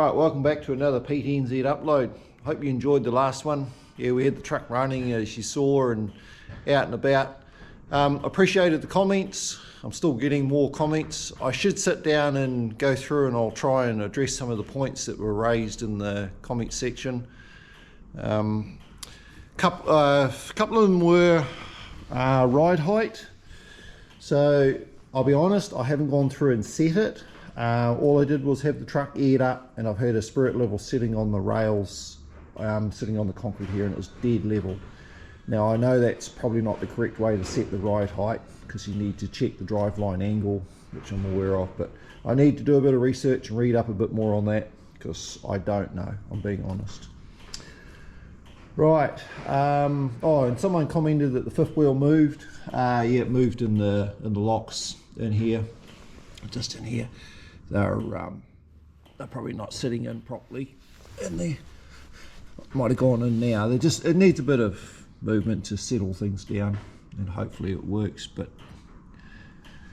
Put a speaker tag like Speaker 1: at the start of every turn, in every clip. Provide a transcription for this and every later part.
Speaker 1: Right, welcome back to another Pete NZ upload. Hope you enjoyed the last one. Yeah, we had the truck running as you saw and out and about. Appreciated the comments. I'm still getting more comments. I should sit down and go through and I'll try and address some of the points that were raised in the comment section. Couple of them were ride height. So I'll be honest, I haven't gone through and set it. All I did was have the truck aired up, and I've had a spirit level sitting on the rails, sitting on the concrete here, and it was dead level. Now I know that's probably not the correct way to set the ride height, because you need to check the driveline angle, which I'm aware of, but I need to do a bit of research and read up a bit more on that, because I don't know, I'm being honest. Right, oh, and someone commented that the fifth wheel moved. Yeah, it moved in the locks in here, just in here. They're probably not sitting in properly in there. Might have gone in now. It needs a bit of movement to settle things down, and hopefully it works. But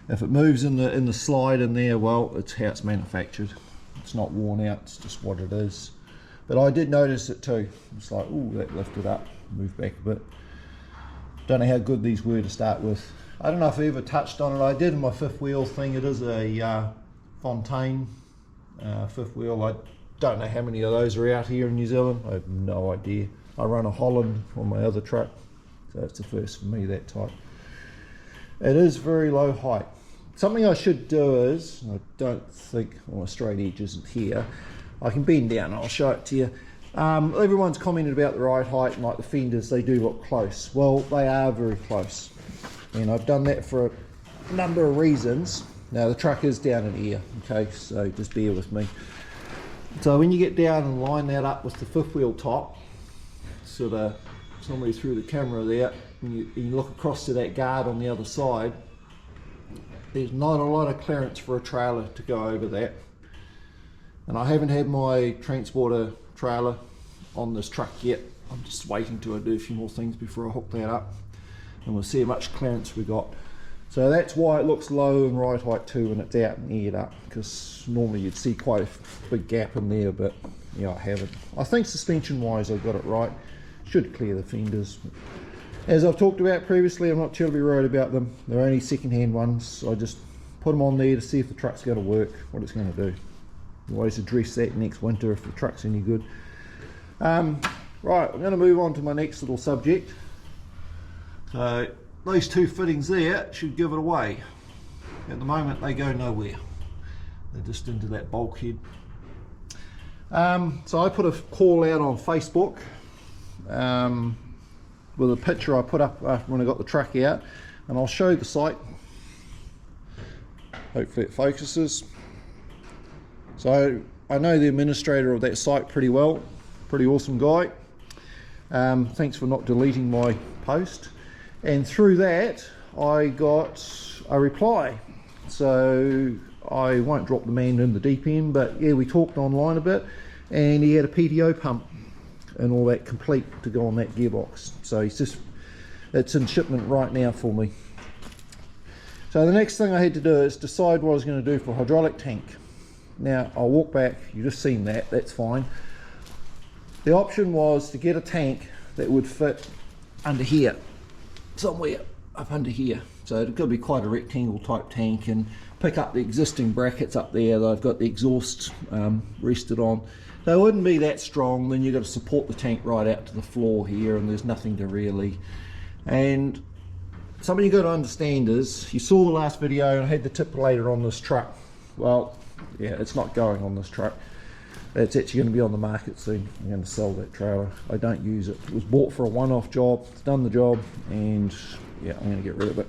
Speaker 1: if it moves in the slide in there, well, it's how it's manufactured. It's not worn out, it's just what it is. But I did notice it too. It's like, oh, that lifted up, moved back a bit. Don't know how good these were to start with. I don't know if I ever touched on it. I did in my fifth wheel thing. It is a Fontaine fifth wheel. I don't know how many of those are out here in New Zealand. I have no idea. I run a Holland on my other truck, so it's the first for me, that type. It is very low height. Something I should do is, I don't think, well, a straight edge isn't here. I can bend down, I'll show it to you. Everyone's commented about the ride height and like the fenders, they do look close. Well, they are very close. And I've done that for a number of reasons. Now the truck is down in here, okay, so just bear with me. So when you get down and line that up with the fifth wheel top, sort of somebody through the camera there, and you look across to that guard on the other side, there's not a lot of clearance for a trailer to go over that. And I haven't had my transporter trailer on this truck yet. I'm just waiting to do a few more things before I hook that up, and we'll see how much clearance we got. So that's why it looks low in ride height too when it's out and aired up, because normally you'd see quite a big gap in there, but yeah, I haven't. I think suspension wise I've got it right. Should clear the fenders. As I've talked about previously, I'm not terribly worried about them. They're only second-hand ones, so I just put them on there to see if the truck's going to work, what it's going to do. Always address that next winter if the truck's any good. Right, I'm going to move on to my next little subject. So those two fittings there should give it away. At the moment they go nowhere. They're just into that bulkhead. So I put a call out on Facebook with a picture I put up after when I got the truck out, and I'll show the site. Hopefully it focuses. So I know the administrator of that site pretty well, pretty awesome guy. Thanks for not deleting my post. And through that I got a reply. So I won't drop the man in the deep end, but yeah, we talked online a bit, and he had a PTO pump and all that complete to go on that gearbox. So it's in shipment right now for me. So the next thing I had to do is decide what I was going to do for hydraulic tank. Now I'll walk back, you've just seen that, that's fine. The option was to get a tank that would fit under here, somewhere up under here. So it could be quite a rectangle type tank, and pick up the existing brackets up there that I've got the exhaust rested on. So it wouldn't be that strong, then you've got to support the tank right out to the floor here, and there's nothing to really. And something you've got to understand is, you saw the last video and I had the tipillator on this truck. Well, yeah, it's not going on this truck. It's actually going to be on the market soon. I'm going to sell that trailer. I don't use it. It was bought for a one-off job. It's done the job, and yeah, I'm going to get rid of it.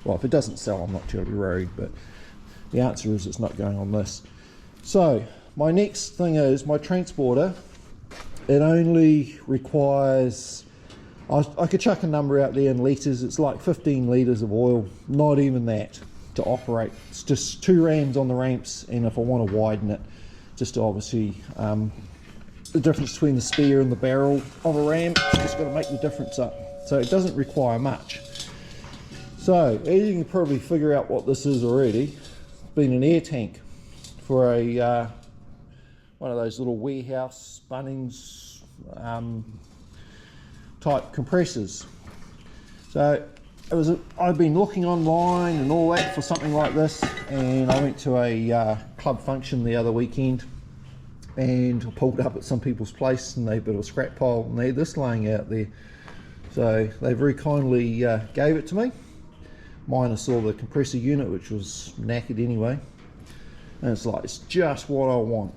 Speaker 1: Well, if it doesn't sell, I'm not terribly worried, but the answer is it's not going on this. So my next thing is my transporter. It only requires, I could chuck a number out there in litres. It's like 15 litres of oil, not even that, to operate. It's just 2 rams on the ramps, and if I want to widen it, just to obviously the difference between the spear and the barrel of a ram, it's just got to make the difference up. So it doesn't require much. So as you can probably figure out what this is already, it's been an air tank for a one of those little warehouse Bunnings type compressors. So I've been looking online and all that for something like this, and I went to a club function the other weekend and I pulled up at some people's place and they've got a scrap pile and they had this laying out there. So they very kindly gave it to me, minus all the compressor unit, which was knackered anyway. And it's like, it's just what I want.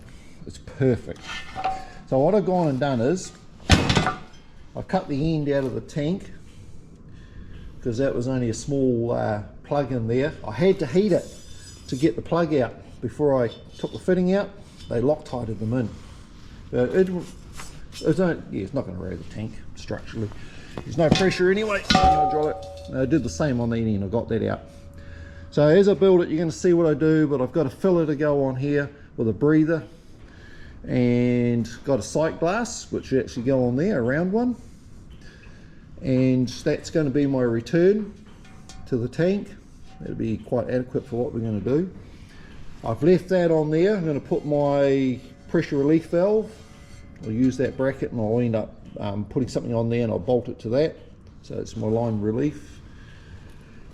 Speaker 1: It's perfect. So what I've gone and done is I've cut the end out of the tank because that was only a small plug in there. I had to heat it to get the plug out before I took the fitting out. They Loctited them in. But it's not going to raise the tank structurally. There's no pressure anyway. Hydraulic. I did the same on the end. I got that out. So as I build it, you're going to see what I do, but I've got a filler to go on here with a breather, and got a sight glass which will actually go on there, a round one, and that's going to be my return to the tank. That'll be quite adequate for what we're going to do. I've left that on there. I'm going to put my pressure relief valve. I'll use that bracket and I'll end up putting something on there and I'll bolt it to that. So it's my line relief.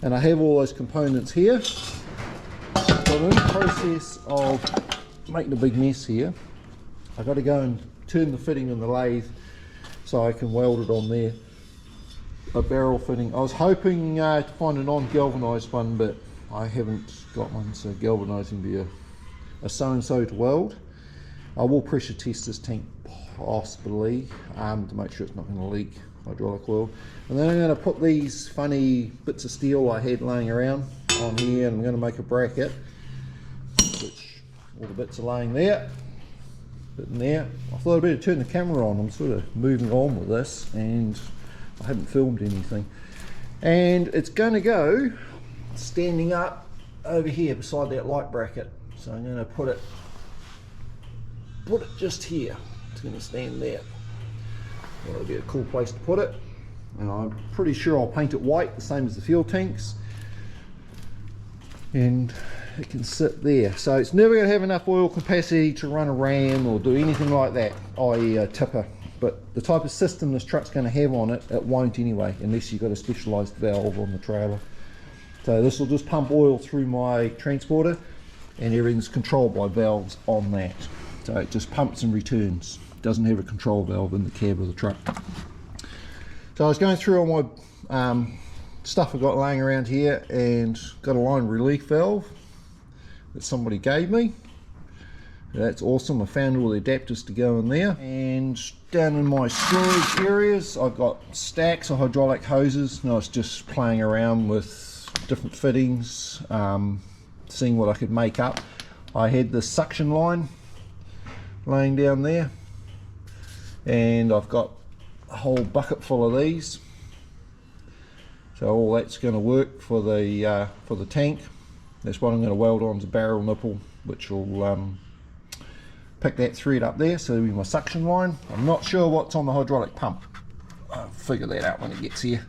Speaker 1: And I have all those components here. So I'm in the process of making a big mess here. I've got to go and turn the fitting in the lathe so I can weld it on there. A barrel fitting. I was hoping to find a non-galvanized one, but I haven't got one, so galvanizing be a so-and-so to weld. I will pressure test this tank possibly to make sure it's not going to leak hydraulic oil. And then I'm going to put these funny bits of steel I had laying around on here, and I'm going to make a bracket, which all the bits are laying there. Bit in there. I thought I'd better turn the camera on. I'm sort of moving on with this and I haven't filmed anything. And it's going to go standing up over here beside that light bracket. So I'm going to put it just here. It's going to stand there. Well, it'll be a cool place to put it. And I'm pretty sure I'll paint it white, the same as the fuel tanks. And it can sit there. So it's never going to have enough oil capacity to run a ram or do anything like that, i.e. a tipper. But the type of system this truck's going to have on it, it won't anyway, unless you've got a specialised valve on the trailer. So this will just pump oil through my transporter and everything's controlled by valves on that. So it just pumps and returns. It doesn't have a control valve in the cab of the truck. So I was going through all my stuff I got laying around here and got a line relief valve that somebody gave me. That's awesome. I found all the adapters to go in there. And down in my storage areas I've got stacks of hydraulic hoses. And I was just playing around with different fittings, seeing what I could make up. I had this suction line laying down there, and I've got a whole bucket full of these. So all that's going to work for the tank. That's what I'm going to weld onto the barrel nipple, which will pick that thread up there. So it'll be my suction line. I'm not sure what's on the hydraulic pump. I'll figure that out when it gets here.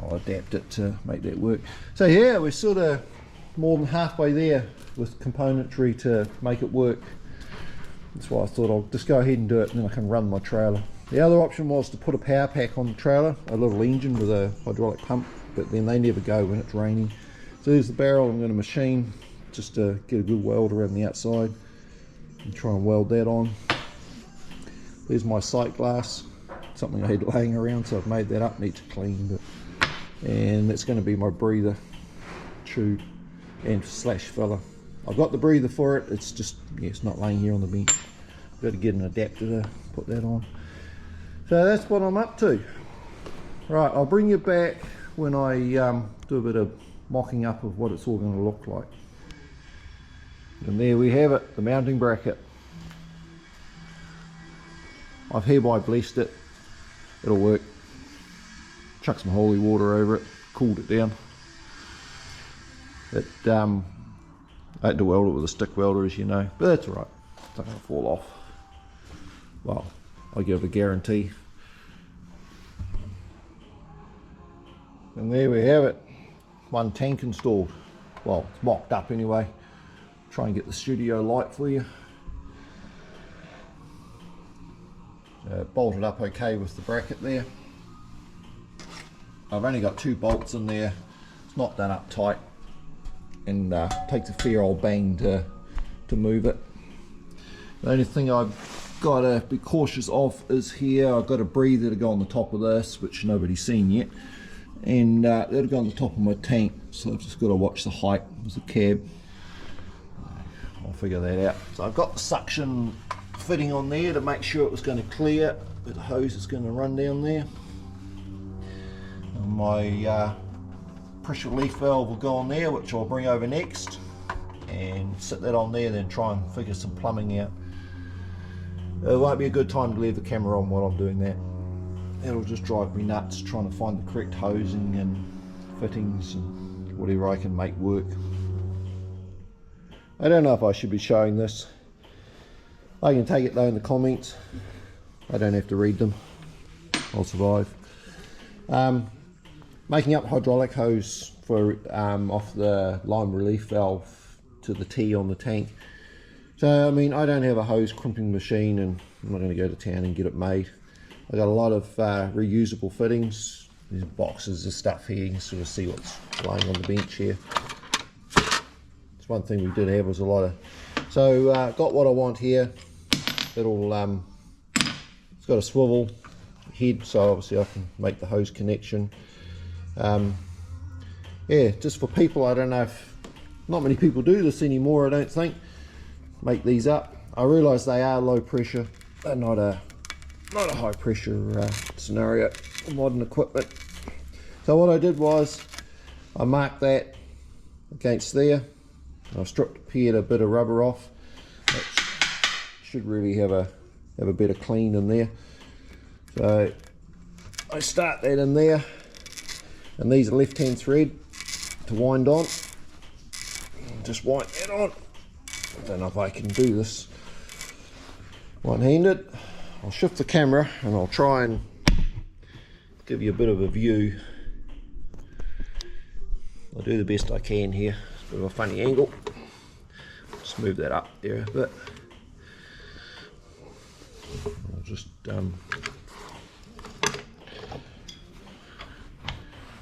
Speaker 1: I'll adapt it to make that work. So yeah, we're sort of more than halfway there with componentry to make it work. That's why I thought I'll just go ahead and do it, and then I can run my trailer. The other option was to put a power pack on the trailer, a little engine with a hydraulic pump, but then they never go when it's raining. So there's the barrel I'm going to machine just to get a good weld around the outside and try and weld that on. There's my sight glass, something I had laying around, so I've made that up, needs to clean. And that's going to be my breather tube and slash filler. I've got the breather for it, it's just, yeah, it's not laying here on the bench. I've got to get an adapter to put that on. So that's what I'm up to. Right, I'll bring you back when I do a bit of mocking up of what it's all going to look like. And there we have it, the mounting bracket. I've hereby blessed it. It'll work. Chuck some holy water over it, cooled it down. I had to weld it with a stick welder, as you know, but that's alright. It's not going to fall off. Well, I give it a guarantee. And there we have it. One tank installed. Well, it's mocked up anyway. Try and get the studio light for you. bolted up okay with the bracket there. I've only got 2 bolts in there. It's not done up tight, and takes a fair old bang to move it. The only thing I've got to be cautious of is here. I've got a breather to go on the top of this, which nobody's seen yet, and that'll go on the top of my tank, so I've just got to watch the height of the cab. I'll figure that out. So I've got the suction fitting on there to make sure it was going to clear, but the hose is going to run down there. And my pressure relief valve will go on there, which I'll bring over next and sit that on there, then try and figure some plumbing out. It won't be a good time to leave the camera on while I'm doing that. It'll just drive me nuts trying to find the correct hosing and fittings and whatever I can make work. I don't know if I should be showing this. I can take it though in the comments. I don't have to read them. I'll survive. Making up hydraulic hose for off the line relief valve to the T on the tank. So I mean, I don't have a hose crimping machine, and I'm not going to go to town and get it made. I got a lot of reusable fittings. These boxes of stuff here. You can sort of see what's lying on the bench here. It's one thing we did have was a lot of. So got what I want here. It'll it's got a swivel head, so obviously I can make the hose connection. Yeah, just for people, I don't know if not many people do this anymore, I don't think. Make these up. I realise they are low pressure. They're not a high pressure scenario for modern equipment. So what I did was I marked that against there. I stripped pared a bit of rubber off. That should really have a better clean in there. So I start that in there, and these are left-hand thread to wind on. Just wind that on. I don't know if I can do this one-handed. I'll shift the camera and I'll try and give you a bit of a view. I'll do the best I can here. It's a bit of a funny angle. Just move that up there a bit. I'll just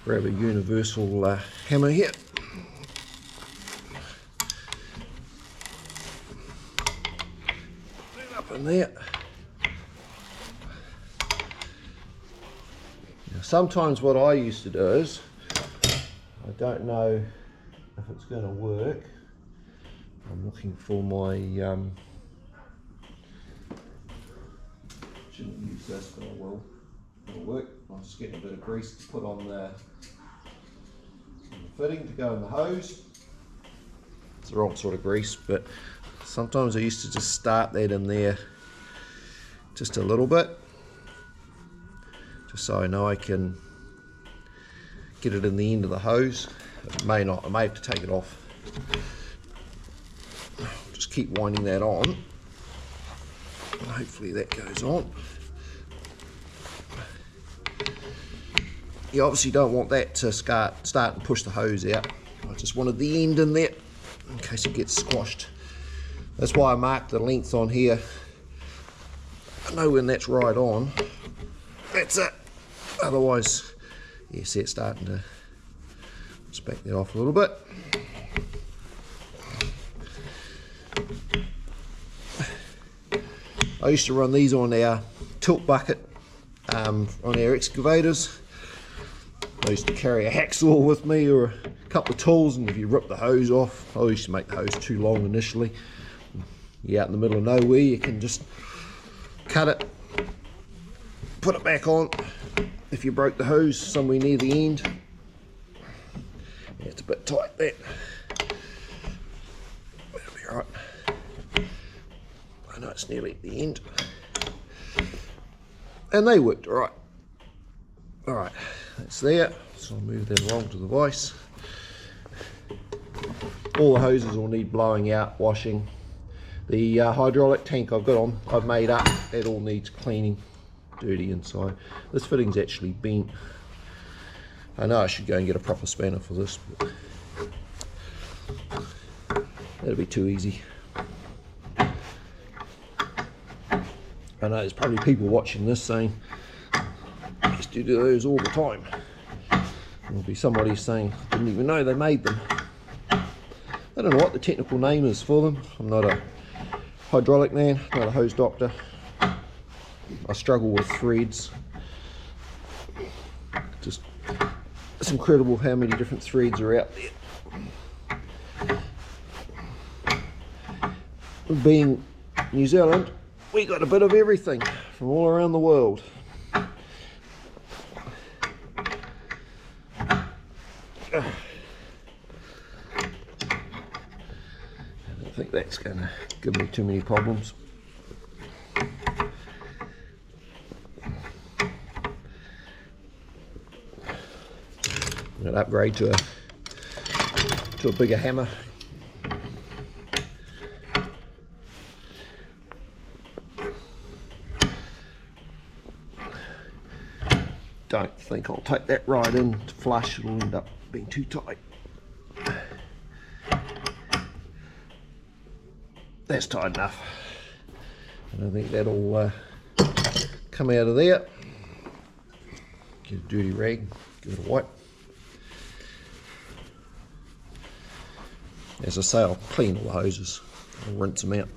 Speaker 1: grab a universal hammer here. Put it up in there. Now, sometimes what I used to do is, I don't know if it's going to work. I'm looking for my shouldn't use this, but I will. It'll work. I'm just getting a bit of grease to put on the fitting to go in the hose. It's the wrong sort of grease, but sometimes I used to just start that in there just a little bit, just so I know I can get it in the end of the hose. It may not, I may have to take it off. Just keep winding that on, and hopefully that goes on. You obviously don't want that to start and push the hose out. I just wanted the end in there in case it gets squashed. That's why I marked the length on here. I know when that's right on. That's it. Otherwise, yeah, see it's starting to. Let's back that off a little bit. I used to run these on our tilt bucket on our excavators. I used to carry a hacksaw with me or a couple of tools, and if you rip the hose off, I used to make the hose too long initially. You're out in the middle of nowhere, you can just cut it, put it back on. If you broke the hose somewhere near the end, yeah, it's a bit tight there. That'll be alright. I know it's nearly at the end. And they worked alright. Alright, that's there. So I'll move that along to the vise. All the hoses will need blowing out, washing. The hydraulic tank I've made up, it all needs cleaning, dirty inside. This fitting's actually bent. I know I should go and get a proper spanner for this, but that'll be too easy. I know there's probably people watching this saying, I used to do those all the time. There'll be somebody saying, didn't even know they made them. I don't know what the technical name is for them. I'm not a hydraulic man, not a hose doctor. I struggle with threads. Just, it's incredible how many different threads are out there. Being New Zealand, we got a bit of everything from all around the world. I don't think that's going to give me too many problems. I'm going to upgrade to a bigger hammer. Don't think I'll take that right in to flush, it'll end up being too tight. That's tight enough. I don't think that'll come out of there. Get a dirty rag, give it a wipe. As I say, I'll clean all the hoses, I'll rinse them out.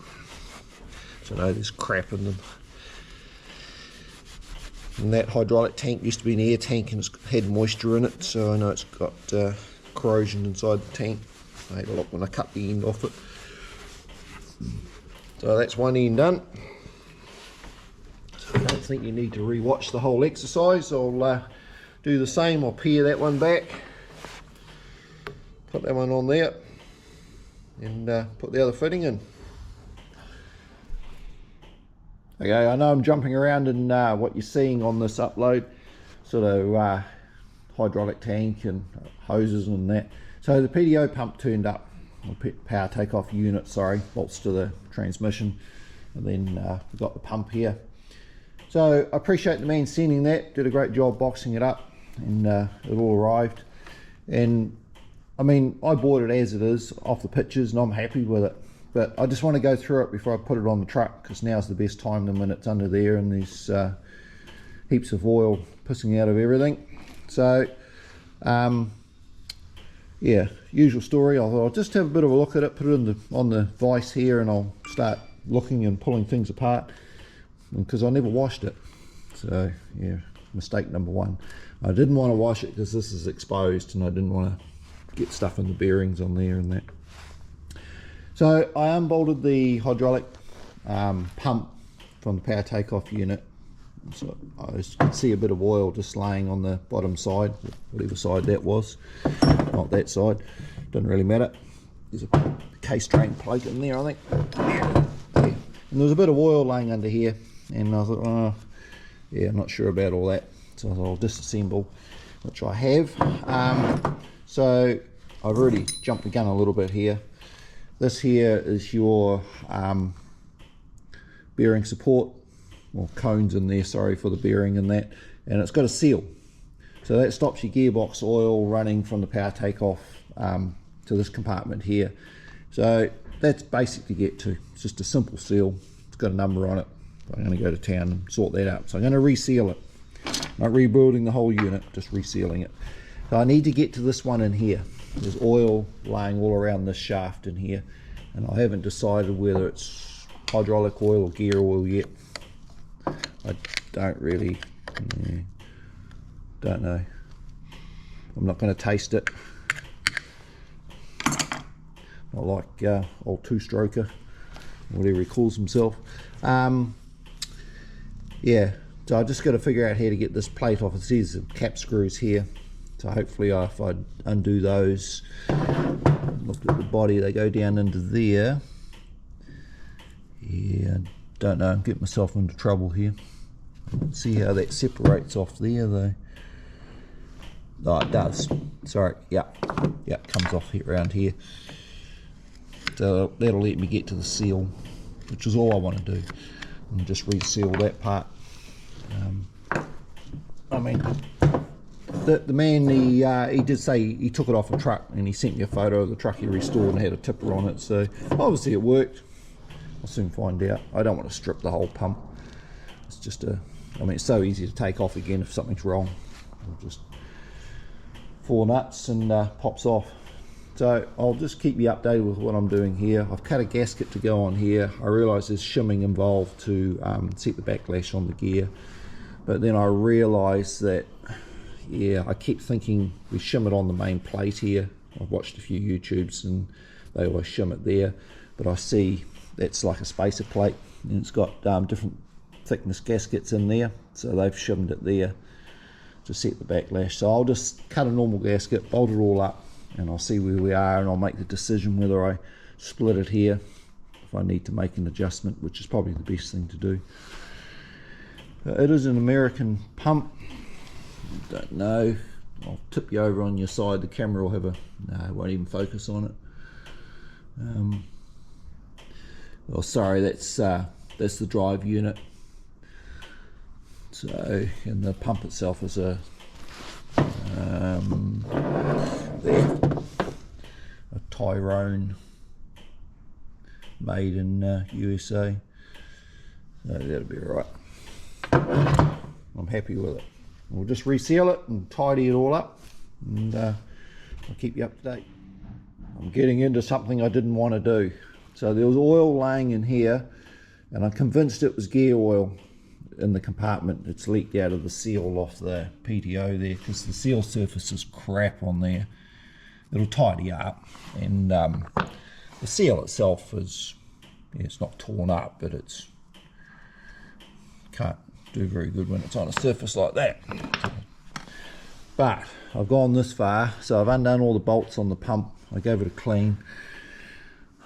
Speaker 1: So I know there's crap in them. And that hydraulic tank used to be an air tank and it's had moisture in it, so I know it's got corrosion inside the tank. I had a look when I cut the end off it. So that's one end done. So I don't think you need to re-watch the whole exercise. I'll do the same. I'll pare that one back, put that one on there, and put the other fitting in. Okay, I know I'm jumping around in what you're seeing on this upload, sort of hydraulic tank and hoses and that. So the PTO pump turned up, or power takeoff unit, sorry, bolts to the transmission, and then we've got the pump here. So I appreciate the man sending that, did a great job boxing it up, and it all arrived. And I mean, I bought it as it is off the pictures and I'm happy with it. But I just want to go through it before I put it on the truck, because now's the best time than when it's under there and there's heaps of oil pissing out of everything. So, yeah, usual story. I'll just have a bit of a look at it, put it on the vise here, and I'll start looking and pulling things apart, because I never washed it. So, yeah, mistake number one. I didn't want to wash it because this is exposed and I didn't want to get stuff in the bearings on there and that. So I unbolted the hydraulic pump from the power takeoff unit. So I could see a bit of oil just laying on the bottom side, whatever side that was, not that side, doesn't really matter. There's a case drain plug in there, I think. Yeah. And there was a bit of oil laying under here, and I thought, oh, yeah, I'm not sure about all that. So I'll disassemble, which I have. So I've already jumped the gun a little bit here. This here is your bearing support, or cones in there, sorry, for the bearing and that, and it's got a seal. So that stops your gearbox oil running from the power takeoff to this compartment here. So that's basic to get to. It's just a simple seal. It's got a number on it. I'm going to go to town and sort that out. So I'm going to reseal it. Not rebuilding the whole unit, just resealing it. So I need to get to this one in here. There's oil laying all around this shaft in here, and I haven't decided whether it's hydraulic oil or gear oil yet. I don't really, don't know. I'm not going to taste it. Not like old two-stroker, whatever he calls himself. Yeah, so I just got to figure out how to get this plate off. It says the cap screws here. So hopefully if I undo those, look at the body, they go down into there. Yeah, don't know, I'm getting myself into trouble here. See how that separates off there though. Oh, it does. Sorry, yeah, it comes off here, around here. So that'll let me get to the seal, which is all I want to do. And just reseal that part. I mean, the man, he did say he took it off a truck, and he sent me a photo of the truck he restored and had a tipper on it, so obviously it worked. I'll soon find out. I don't want to strip the whole pump. just I mean, it's so easy to take off again if something's wrong. Just 4 nuts and pops off. So I'll just keep you updated with what I'm doing here. I've cut a gasket to go on here. I realise there's shimming involved to set the backlash on the gear, but then I realised that, yeah, I keep thinking we shim it on the main plate here. I've watched a few YouTubes and they always shim it there, but I see that's like a spacer plate and it's got different thickness gaskets in there, so they've shimmed it there to set the backlash. So I'll just cut a normal gasket, bolt it all up, and I'll see where we are, and I'll make the decision whether I split it here if I need to make an adjustment, which is probably the best thing to do. It is an American pump. Don't know, I'll tip you over on your side, the camera will have a, no, it won't even focus on it. Oh sorry, that's the drive unit. So, and the pump itself is a Tyrone, made in USA. So that'll be all right. I'm happy with it. We'll just reseal it and tidy it all up, and I'll keep you up to date. I'm getting into something I didn't want to do. So there was oil laying in here, and I'm convinced it was gear oil in the compartment. It's leaked out of the seal off the PTO there, because the seal surface is crap on there. It'll tidy up, and the seal itself is, yeah, it's not torn up, but it's can't do very good when it's on a surface like that. But I've gone this far, so I've undone all the bolts on the pump. I gave it a clean.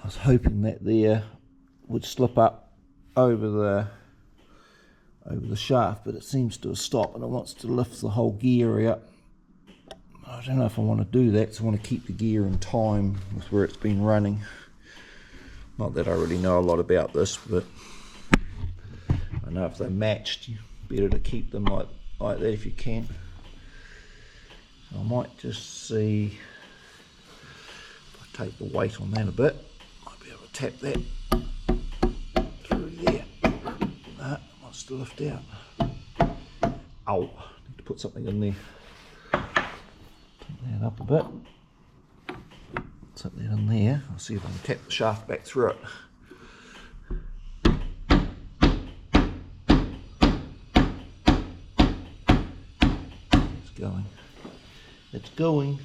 Speaker 1: I was hoping that there would slip up over the shaft, but it seems to have stopped, and it wants to lift the whole gear out. I don't know if I want to do that, so I want to keep the gear in time with where it's been running. Not that I really know a lot about this, but I know if they're matched, better to keep them like that if you can. So I might just see if I take the weight on that a bit, might be able to tap that through there. No, it wants to lift out. Ow, need to put something in there. That up a bit, set that in there. I'll see if I can tap the shaft back through it. It's going. It's going.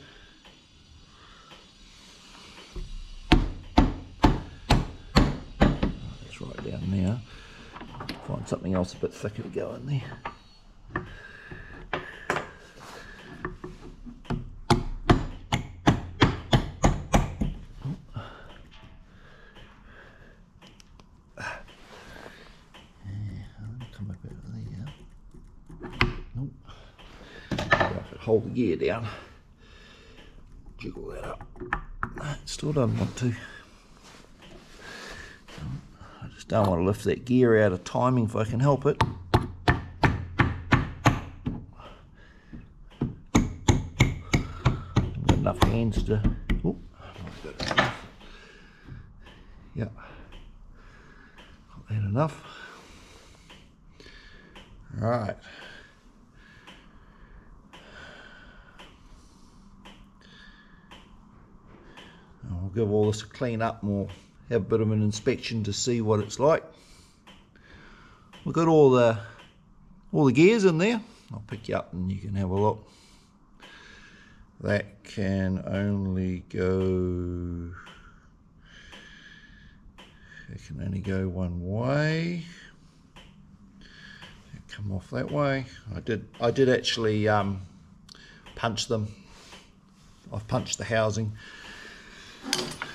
Speaker 1: That's right down there. Find something else a bit thicker to go in there. Hold the gear down, jiggle that up. Still don't want to. I just don't want to lift that gear out of timing if I can help it. I've got enough hands to. Oh, I've got enough. Yeah, got that enough. All right. I'll give all this a clean up and we'll have a bit of an inspection to see what it's like. We've got all the gears in there. I'll pick you up and you can have a look. That can only go, one way. Come off that way. I did actually punch them. I've punched the housing.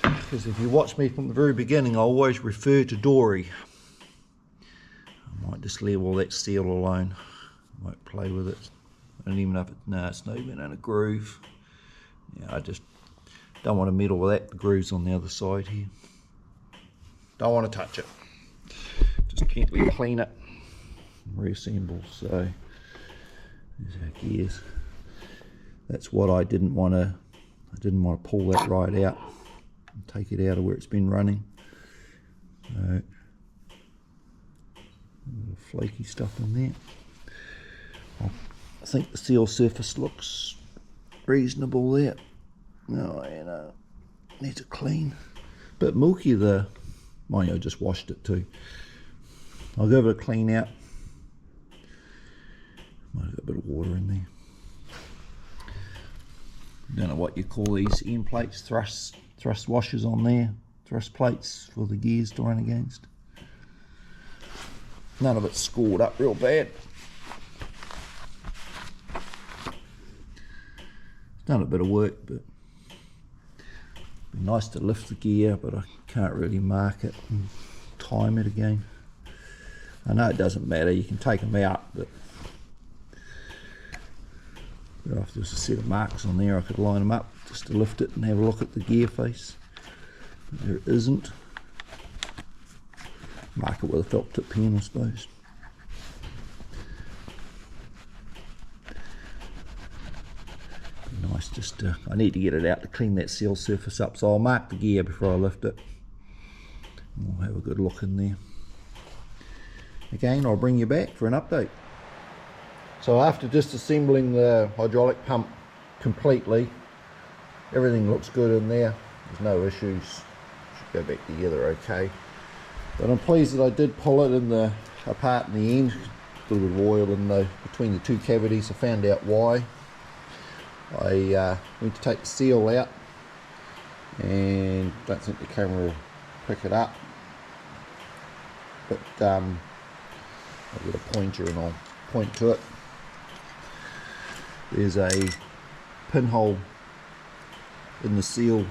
Speaker 1: Because if you watch me from the very beginning, I always refer to Dory. I might just leave all that steel alone. I won't play with it. I don't even know if it's not even in a groove. Yeah, I just don't want to meddle with that. The groove's on the other side here. Don't want to touch it. Just gently clean it and reassemble. So there's our gears. That's what I didn't want to pull that right out. Take it out of where it's been running. So little flaky stuff in there. I think the seal surface looks reasonable there. No, needs a clean. Bit milky there. Mind you, I just washed it too. I'll give it a clean out. Might have got a bit of water in there. Don't know what you call these end plates, thrust washers on there, thrust plates for the gears to run against. None of it's scored up real bad. Done a bit of work, but it'd be nice to lift the gear, but I can't really mark it and time it again. I know it doesn't matter, you can take them out, but if there's a set of marks on there I could line them up just to lift it and have a look at the gear face. But there isn't. Mark it with a felt tip pen, I suppose. Nice, just I need to get it out to clean that seal surface up, so I'll mark the gear before I lift it. We'll have a good look in there. Again, I'll bring you back for an update. So after disassembling the hydraulic pump completely, everything looks good in there. There's no issues. Should go back together okay. But I'm pleased that I did pull it apart in the end. A little bit of oil in between the two cavities. I found out why. I went to take the seal out and don't think the camera will pick it up, but I'll get a pointer and I'll point to it. There's a pinhole in the seal,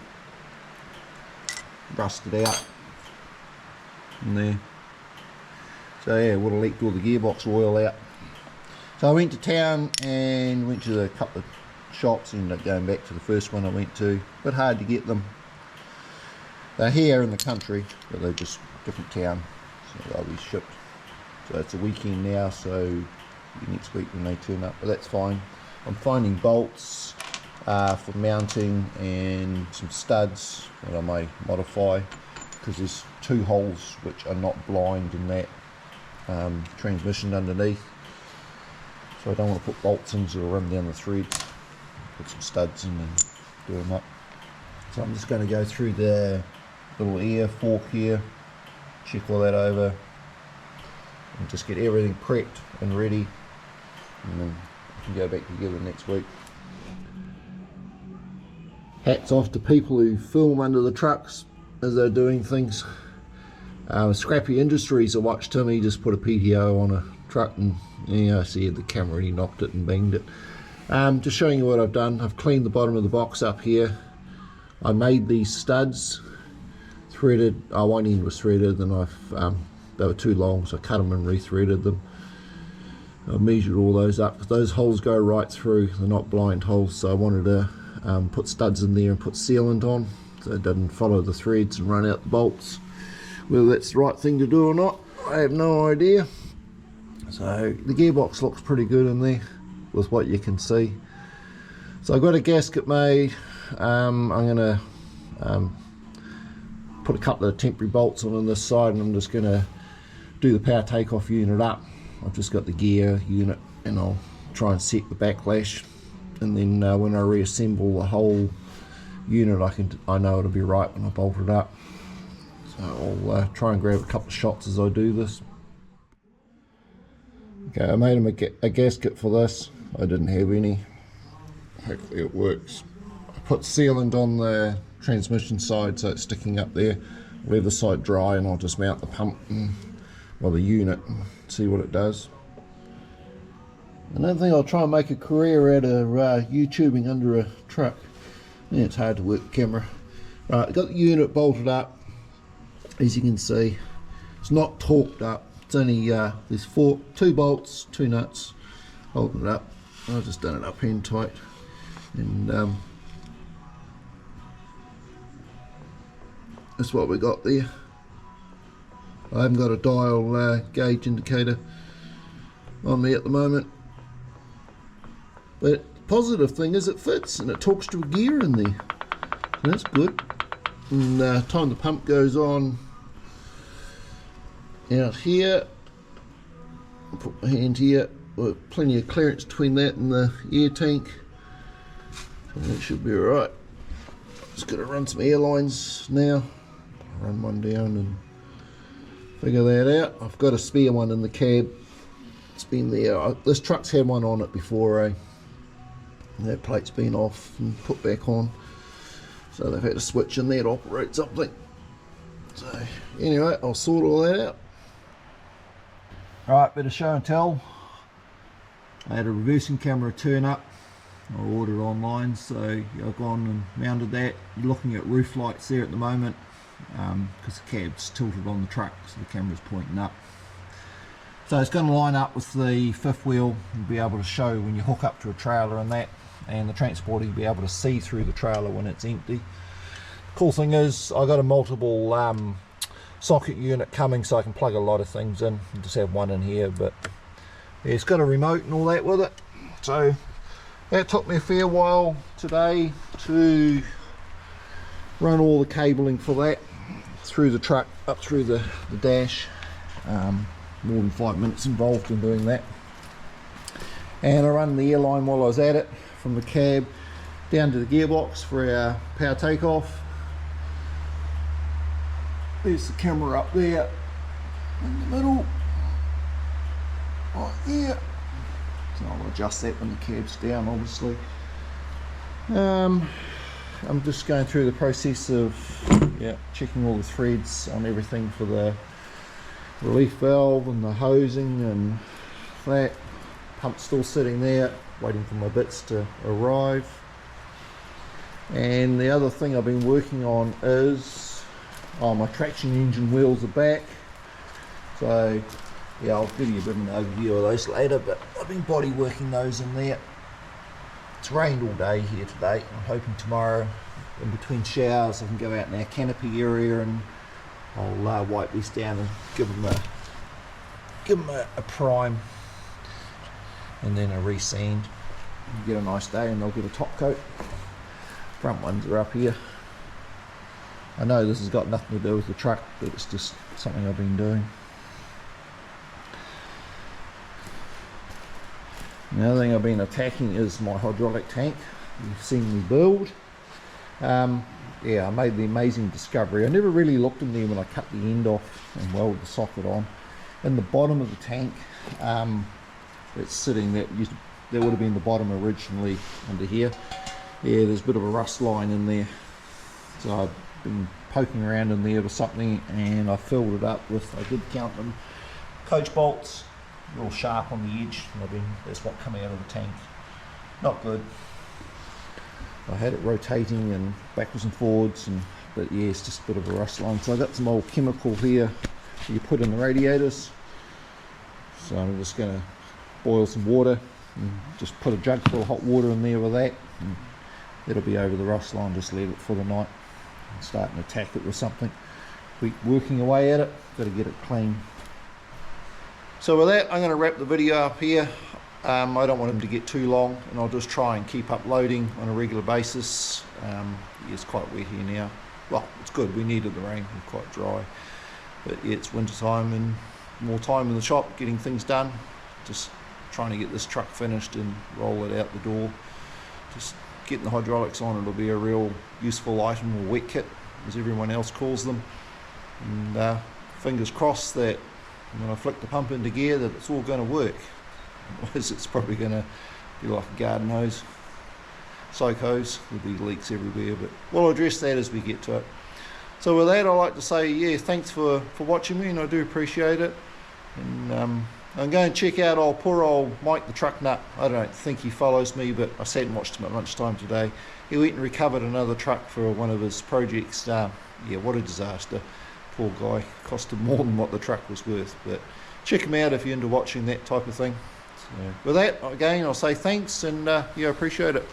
Speaker 1: rusted out in there, so yeah, would have leaked all the gearbox oil out. So I went to town and went to a couple of shops, ended up going back to the first one I went to. A bit hard to get them. They're here in the country, but they're just a different town, so they'll be shipped. So it's a weekend now, so next week when they turn up, but that's fine. I'm finding bolts for mounting and some studs that I may modify, because there's two holes which are not blind in that transmission underneath, so I don't want to put bolts in so it'll run down the threads. Put some studs in and do them up. So I'm just going to go through the little ear fork here, check all that over, and just get everything prepped and ready, and then we can go back together next week. Hats off to people who film under the trucks as they're doing things. Scrappy Industries, I watched him, he just put a PTO on a truck, and I see the camera and he knocked it and banged it. Just showing you what I've done. I've cleaned the bottom of the box up here. I made these studs, threaded. One end was threaded, then they were too long, so I cut them and rethreaded them. I measured all those up because those holes go right through. They're not blind holes, so I wanted to put studs in there and put sealant on so it doesn't follow the threads and run out the bolts. Whether that's the right thing to do or not, I have no idea. So the gearbox looks pretty good in there with what you can see. So I've got a gasket made. I'm going to put a couple of temporary bolts on this side, and I'm just going to do the power takeoff unit up. I've just got the gear unit, and I'll try and set the backlash, and then when I reassemble the whole unit, I know it'll be right when I bolt it up. So I'll try and grab a couple of shots as I do this. Okay, I made him a gasket for this. I didn't have any. Hopefully it works. I put sealant on the transmission side so it's sticking up there. Leave the side dry and I'll just mount the pump and, well, the unit, and see what it does. Another thing, I'll try and make a career out of YouTubing under a truck. Yeah, it's hard to work the camera. Right, got the unit bolted up. As you can see, it's not torqued up. It's only there's two bolts, 2 nuts holding it up. I've just done it up hand tight, and that's what we got there. I haven't got a dial gauge indicator on me at the moment, but the positive thing is it fits and it talks to a gear in there, so that's good. And time the pump goes on out here, I'll put my hand here, with plenty of clearance between that and the air tank, so that should be alright. Just got to run some air lines now, run one down and figure that out. I've got a spare one in the cab, it's been there. This truck's had one on it before, that plate's been off and put back on, so they've had to switch in there to operate something. So anyway, I'll sort all that out. Alright, bit of show and tell. I had a reversing camera turn up, I ordered online, so I've gone and mounted that. You're looking at roof lights there at the moment, because the cab's tilted on the truck, so the camera's pointing up. So it's going to line up with the fifth wheel and be able to show when you hook up to a trailer and that, and the transporter, you'll be able to see through the trailer when it's empty. Cool thing is I got a multiple socket unit coming, so I can plug a lot of things in. I just have one in here, but yeah, it's got a remote and all that with it. So that took me a fair while today to run all the cabling for that through the truck up through the dash. More than 5 minutes involved in doing that. And I run the airline while I was at it, from the cab down to the gearbox for our power takeoff. There's the camera up there in the middle, right there. So I'll adjust that when the cab's down, obviously. I'm just going through the process of checking all the threads on everything for the relief valve and the hosing and that. Pump's still sitting there waiting for my bits to arrive. And the other thing I've been working on is my traction engine wheels are back, so yeah, I'll give you a bit of an overview of those later, but I've been body working those in there. It's rained all day here today. I'm hoping tomorrow in between showers I can go out in our canopy area and I'll wipe these down and give them a prime and then a re-sand. Get a nice day and they'll get a top coat. Front ones are up here. I know this has got nothing to do with the truck, but it's just something I've been doing. The other thing I've been attacking is my hydraulic tank. You've seen me build. Yeah, I made the amazing discovery. I never really looked in there when I cut the end off and welded the socket on. In the bottom of the tank, it's sitting there. That would have been the bottom originally under here. Yeah, there's a bit of a rust line in there. So I've been poking around in there with something and I filled it up with, I did count them, coach bolts, real sharp on the edge, and that's what come out of the tank. Not good. I had it rotating and backwards and forwards, but yeah, it's just a bit of a rust line. So I got some old chemical here that you put in the radiators. So I'm just going to boil some water and just put a jug full of hot water in there with that, and it'll be over the rust line. Just leave it for the night and start and attack it with something. Keep working away at it, got to get it clean. So with that, I'm going to wrap the video up here. I don't want them to get too long, and I'll just try and keep uploading on a regular basis. It's quite wet here now. Well, it's good, we needed the rain, we're quite dry. But yeah, it's winter time and more time in the shop getting things done. Just trying to get this truck finished and roll it out the door. Just getting the hydraulics on, it'll be a real useful item, or wet kit as everyone else calls them. And fingers crossed that when I flick the pump into gear that it's all going to work. Otherwise it's probably going to be like a garden hose, soak hose. There'll be leaks everywhere, but we'll address that as we get to it. So with that, I'd like to say, yeah, thanks for watching me, and I do appreciate it. And I'm going to check out poor old Mike the truck nut. I don't think he follows me, but I sat and watched him at lunchtime today. He went and recovered another truck for one of his projects. Yeah, what a disaster. Poor guy, cost him more than what the truck was worth. But check him out if you're into watching that type of thing. So with that, again, I'll say thanks, and yeah, I appreciate it.